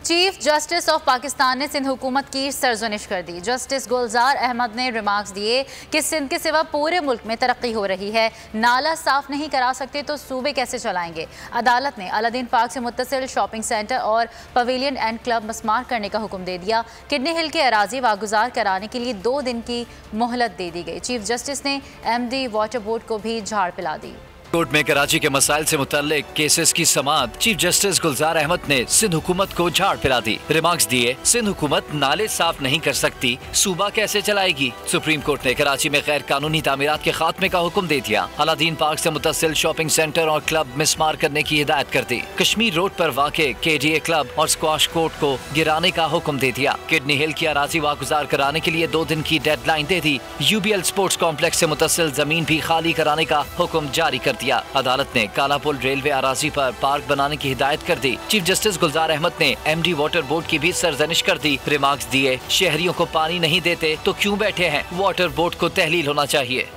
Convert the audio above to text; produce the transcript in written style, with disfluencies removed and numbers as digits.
Chief justice of Pakistan ने सिंध हुकूमत की सरजनिश कर दी। जस्टिस गुलजार अहमद ने रिमार्क्स दिए कि सिंध के सिवा पूरे मुल्क में तरक्की हो रही है, नाला साफ नहीं करा सकते तो सूबे कैसे चलाएंगे। अदालत ने अलादीन पार्क से मुत्तसिल शॉपिंग सेंटर और पवेलियन एंड क्लब मस्मार करने का हुक्म दे दिया। किडनी हिल के अराजी वागुजार कराने के लिए 2 दिन की मोहलत दे दी गई। चीफ जस्टिस ने MD वाटर बोर्ड को भी झाड़ पिला दी। कोर्ट में कराची के मसाइल से मुतल्लिक केसेस की समाअत चीफ जस्टिस गुलजार अहमद ने सिंध हुकूमत को झाड़ पिला दी। रिमार्क्स दिए, सिंध हुकूमत नाले साफ नहीं कर सकती, सूबा कैसे चलाएगी। सुप्रीम कोर्ट ने कराची में गैर कानूनी तामीरात के खात्मे का हुक्म दे दिया। अलादीन पार्क से मुत्तसिल शॉपिंग सेंटर और क्लब मिसमार करने की हिदायत कर दी। कश्मीर रोड पर वाक़े KDA क्लब और स्क्वाश कोर्ट को गिराने का हुक्म दे दिया। किडनी हिल की अराजी वागुजार कराने के लिए 2 दिन की डेडलाइन दे दी। UBL स्पोर्ट्स कॉम्प्लेक्स से मुत्तसिल जमीन भी खाली कराने का हुक्म जारी कर दिया। अदालत ने कालापुल रेलवे अराजी पर पार्क बनाने की हिदायत कर दी। चीफ जस्टिस गुलजार अहमद ने MD वाटर बोर्ड की भी सरजनिश कर दी। रिमार्क्स दिए, शहरियों को पानी नहीं देते तो क्यों बैठे हैं, वाटर बोर्ड को तहलील होना चाहिए।